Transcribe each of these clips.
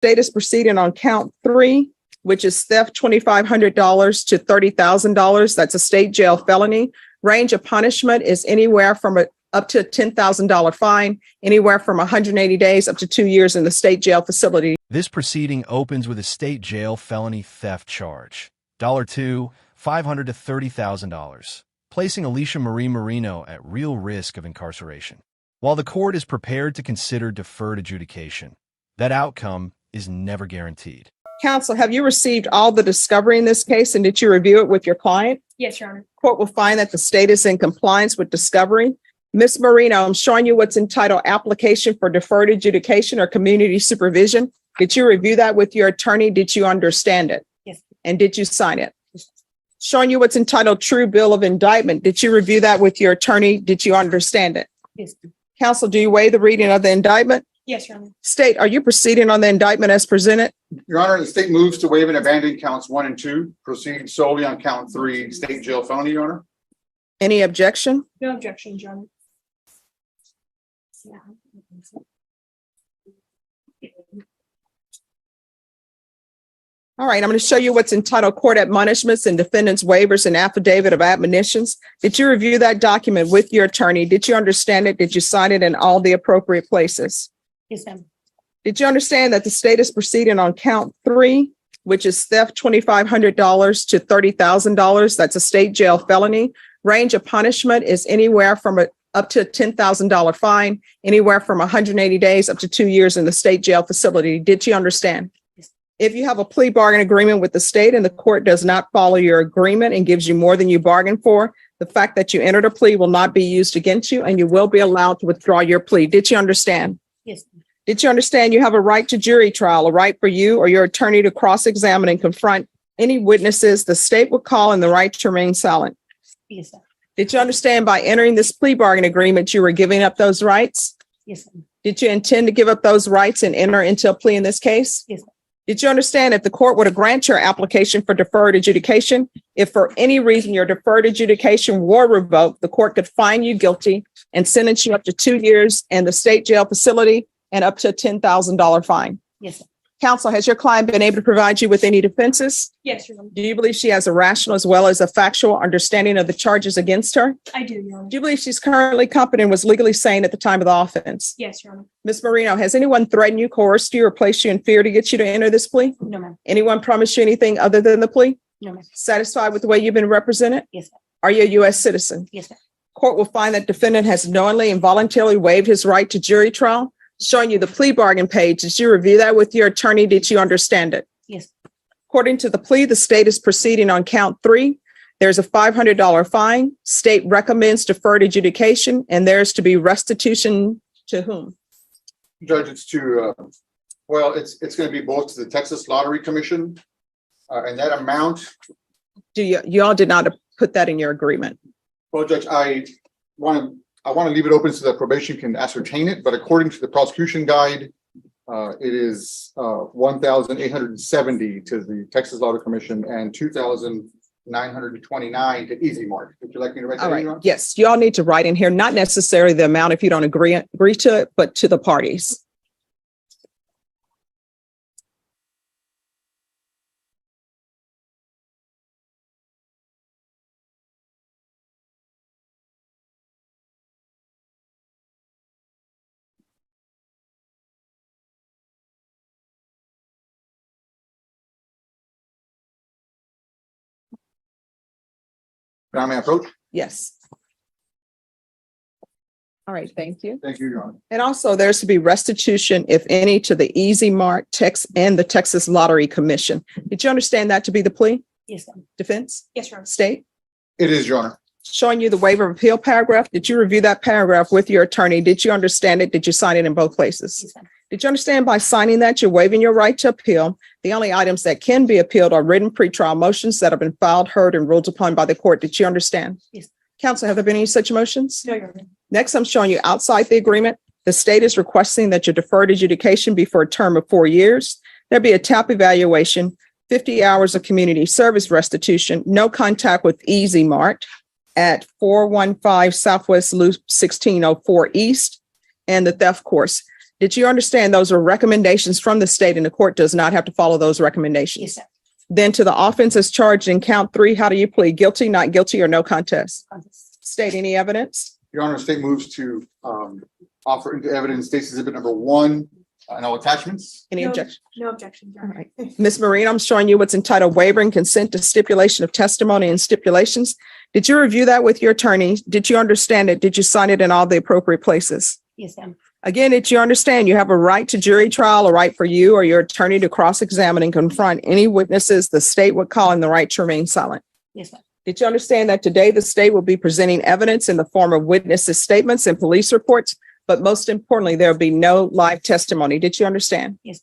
State is proceeding on count 3, which is theft $2,500 to $30,000. That's a state jail felony. Range of punishment is anywhere from up to a $10,000 fine, anywhere from 180 days up to 2 years in the state jail facility. This proceeding opens with a state jail felony theft charge. $2, $500 to $30,000, placing Alicia Marie Marino at real risk of incarceration. While the court is prepared to consider deferred adjudication, that outcome is never guaranteed. Counsel, have you received all the discovery in this case, and did you review it with your client? Yes, Your Honor. Court will find that the state is in compliance with discovery. Ms. Marino, I'm showing you what's entitled application for deferred adjudication or community supervision. Did you review that with your attorney? Did you understand it? Yes. And did you sign it? Yes. Showing you what's entitled true bill of indictment. Did you review that with your attorney? Did you understand it? Yes. Counsel, do you waive the reading of the indictment? Yes, Your Honor. State, are you proceeding on the indictment as presented? Your Honor, the state moves to waive and abandon counts 1 and 2, proceed solely on count 3, state jail felony, Your Honor. Any objection? No objection, Your Honor. All right, I'm going to show you what's entitled court admonishments and defendant's waivers and affidavit of admonitions. Did you review that document with your attorney? Did you understand it? Did you sign it in all the appropriate places? Yes, ma'am. Did you understand that the state is proceeding on count 3, which is theft $2,500 to $30,000? That's a state jail felony. Range of punishment is anywhere from up to a $10,000 fine, anywhere from 180 days up to 2 years in the state jail facility. Did you understand? Yes. If you have a plea bargain agreement with the state and the court does not follow your agreement and gives you more than you bargained for, the fact that you entered a plea will not be used against you and you will be allowed to withdraw your plea. Did you understand? Yes. Did you understand you have a right to jury trial, a right for you or your attorney to cross-examine and confront any witnesses the state would call and the right to remain silent? Yes, sir. Did you understand by entering this plea bargain agreement, you were giving up those rights? Yes, sir. Did you intend to give up those rights and enter into a plea in this case? Yes, sir. Did you understand if the court were to grant your application for deferred adjudication, if for any reason your deferred adjudication were revoked, the court could find you guilty and sentence you up to 2 years in the state jail facility and up to a $10,000 fine? Yes, sir. Counsel, has your client been able to provide you with any defenses? Yes, Your Honor. Do you believe she has a rational as well as a factual understanding of the charges against her? I do, Your Honor. Do you believe she's currently competent and was legally sane at the time of the offense? Yes, Your Honor. Ms. Marino, has anyone threatened you, coerced you, or placed you in fear to get you to enter this plea? No, ma'am. Anyone promised you anything other than the plea? No, ma'am. Satisfied with the way you've been represented? Yes, sir. Are you a U.S. citizen? Yes, sir. Court will find that defendant has knowingly and voluntarily waived his right to jury trial. Showing you the plea bargain page. Did you review that with your attorney? Did you understand it? Yes. According to the plea, the state is proceeding on count 3. There's a $500 fine. State recommends deferred adjudication, and there's to be restitution to whom? Judge, it's to, it's going to be both to the Texas Lottery Commission and that amount. Do you all did not put that in your agreement? Well, Judge, I want to leave it open so that probation can ascertain it, but according to the prosecution guide, it is $1,870 to the Texas Lottery Commission and $2,929 to EZ Mart. Would you like me to write that? All right. in, Ron? Yes, you all need to write in here, not necessarily the amount if you don't agree to it, but to the parties. Can I may I approach? Yes. All right, thank you. Thank you, Your Honor. And also there's to be restitution, if any, to the EZ Mart, and the Texas Lottery Commission. Did you understand that to be the plea? Yes, sir. Defense? Yes, Your Honor. State? It is, Your Honor. Showing you the waiver of appeal paragraph. Did you review that paragraph with your attorney? Did you understand it? Did you sign it in both places? Yes, sir. Did you understand by signing that you're waiving your right to appeal? The only items that can be appealed are written pretrial motions that have been filed, heard, and ruled upon by the court. Did you understand? Yes. Counsel, have there been any such motions? No, Your Honor. Next, I'm showing you outside the agreement. The state is requesting that your deferred adjudication be for a term of 4 years. There be a TAP evaluation, 50 hours of community service restitution, no contact with EZ Mart at 415 Southwest Loop 1604 East, and the theft course. Did you understand those are recommendations from the state and the court does not have to follow those recommendations? Yes, sir. Then to the offenses charged in count 3, how do you plead? Guilty, not guilty, or no contest? State any evidence? Your Honor, state moves to offer into evidence State's Exhibit number 1 and all attachments. Any objection? No objection. Your All Honor. right. Ms. Marine, I'm showing you what's entitled waiver and consent to stipulation of testimony and stipulations. Did you review that with your attorney? Did you understand it? Did you sign it in all the appropriate places? Yes, ma'am. Again, did you understand you have a right to jury trial, a right for you or your attorney to cross-examine and confront any witnesses the state would call in the right to remain silent? Yes, ma'am. Did you understand that today the state will be presenting evidence in the form of witnesses' statements and police reports, but most importantly, there will be no live testimony? Did you understand? Yes.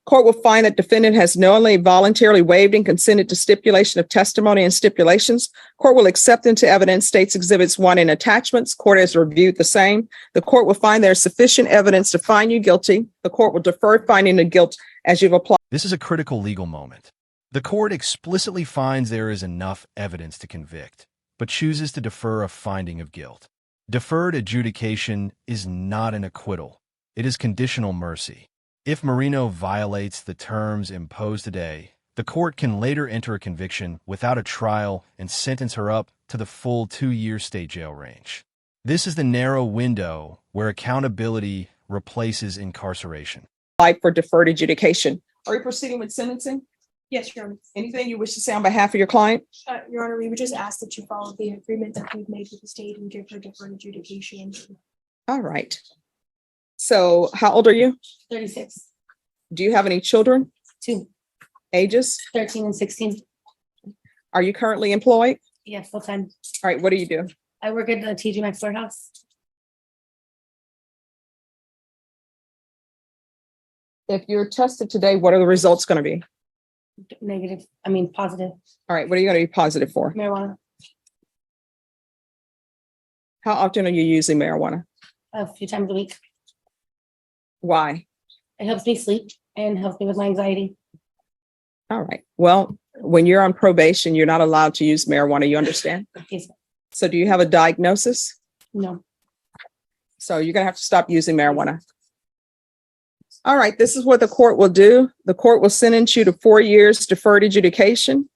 Court will find that defendant has knowingly, voluntarily waived and consented to stipulation of testimony and stipulations. Court will accept into evidence State's Exhibits 1 and attachments. Court has reviewed the same. The court will find there is sufficient evidence to find you guilty. The court will defer finding the guilt as you've applied. This is a critical legal moment. The court explicitly finds there is enough evidence to convict, but chooses to defer a finding of guilt. Deferred adjudication is not an acquittal. It is conditional mercy. If Marino violates the terms imposed today, the court can later enter a conviction without a trial and sentence her up to the full 2-year state jail range. This is the narrow window where accountability replaces incarceration. For deferred adjudication. Are you proceeding with sentencing? Yes, Your Honor. Anything you wish to say on behalf of your client? Your Honor, we would just ask that you follow the agreement that we've made with the state and give her deferred adjudication. All right. So how old are you? 36. Do you have any children? 2. Ages? 13 and 16. Are you currently employed? Yes, full time. All right. What do you do? I work at the TJ Maxx warehouse. If you're tested today, what are the results going to be? Negative. Positive. All right. What are you going to be positive for? Marijuana. How often are you using marijuana? A few times a week. Why? It helps me sleep and helps me with my anxiety. All right. Well, when you're on probation, you're not allowed to use marijuana. You understand? Yes. So do you have a diagnosis? No. So you're going to have to stop using marijuana. All right. This is what the court will do. The court will sentence you to 4 years deferred adjudication.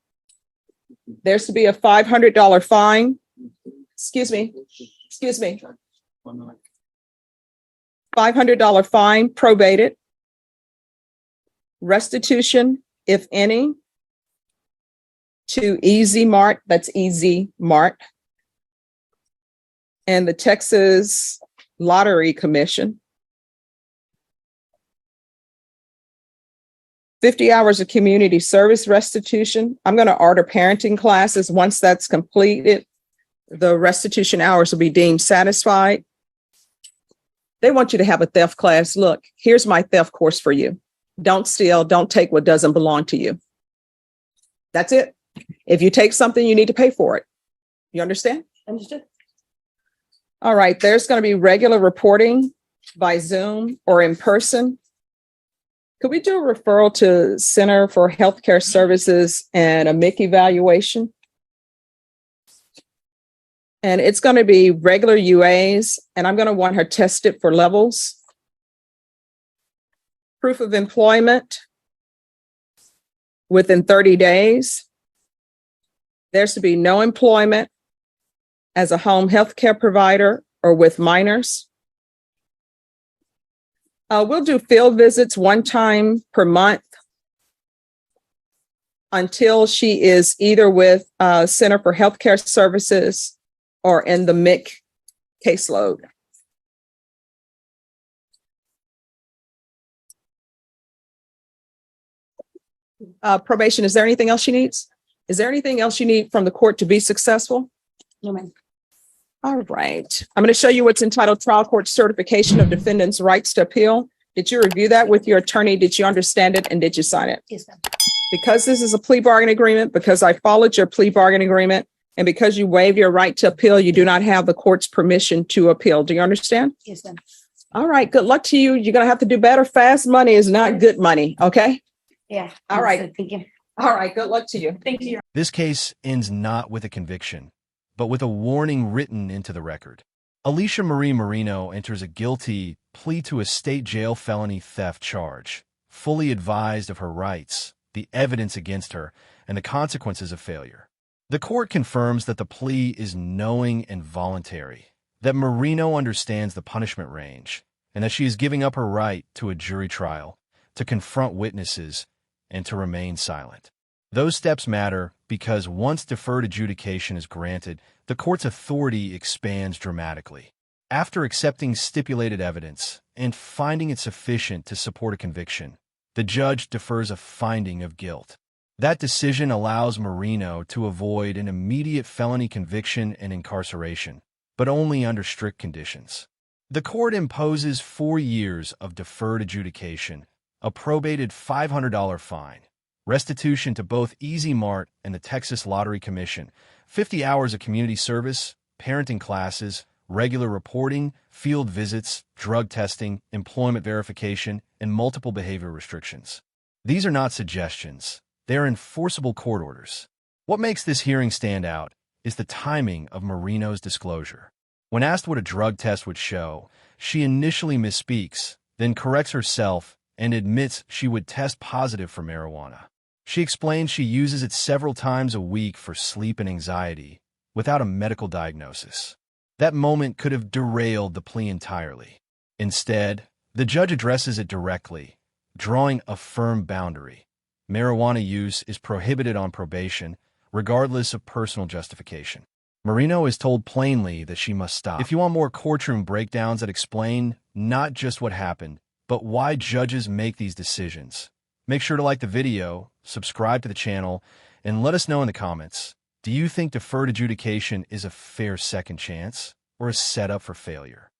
There's to be a $500 fine. Excuse me. $500 fine, probated. Restitution, if any, to EZ Mart, that's EZ Mart, and the Texas Lottery Commission. 50 hours of community service restitution. I'm going to order parenting classes. Once that's completed, the restitution hours will be deemed satisfied. They want you to have a theft class. Look, here's my theft course for you. Don't steal. Don't take what doesn't belong to you. That's it. If you take something, you need to pay for it. You understand? Understood. All right. There's going to be regular reporting by Zoom or in person. Could we do a referral to Center for Healthcare Services and a MIC evaluation? And it's going to be regular UAs, and I'm going to want her tested for levels. Proof of employment within 30 days. There's to be no employment as a home health care provider or with minors. We'll do field visits 1 time per month until she is either with Center for Healthcare Services or in the MIC caseload. Probation, is there anything else she needs? Is there anything else you need from the court to be successful? No, ma'am. All right. I'm going to show you what's entitled Trial Court Certification of Defendant's Rights to Appeal. Did you review that with your attorney? Did you understand it? And did you sign it? Yes, ma'am. Because this is a plea bargain agreement, because I followed your plea bargain agreement, and because you waive your right to appeal, you do not have the court's permission to appeal. Do you understand? Yes, ma'am. All right. Good luck to you. You're going to have to do better. Fast money is not good money. Okay. Yeah. All right. Understood. Thank you. All right. Good luck to you. Thank you. This case ends not with a conviction, but with a warning written into the record. Alicia Marie Marino enters a guilty plea to a state jail felony theft charge, fully advised of her rights, the evidence against her, and the consequences of failure. The court confirms that the plea is knowing and voluntary, that Marino understands the punishment range, and that she is giving up her right to a jury trial, to confront witnesses, and to remain silent. Those steps matter because once deferred adjudication is granted, the court's authority expands dramatically. After accepting stipulated evidence and finding it sufficient to support a conviction, the judge defers a finding of guilt. That decision allows Marino to avoid an immediate felony conviction and incarceration, but only under strict conditions. The court imposes 4 years of deferred adjudication, a probated $500 fine, restitution to both EZ Mart and the Texas Lottery Commission, 50 hours of community service, parenting classes, regular reporting, field visits, drug testing, employment verification, and multiple behavior restrictions. These are not suggestions. They are enforceable court orders. What makes this hearing stand out is the timing of Marino's disclosure. When asked what a drug test would show, she initially misspeaks, then corrects herself and admits she would test positive for marijuana. She explains she uses it several times a week for sleep and anxiety, without a medical diagnosis. That moment could have derailed the plea entirely. Instead, the judge addresses it directly, drawing a firm boundary. Marijuana use is prohibited on probation, regardless of personal justification. Marino is told plainly that she must stop. If you want more courtroom breakdowns that explain not just what happened, but why judges make these decisions, make sure to like the video, subscribe to the channel, and let us know in the comments. Do you think deferred adjudication is a fair second chance or a setup for failure?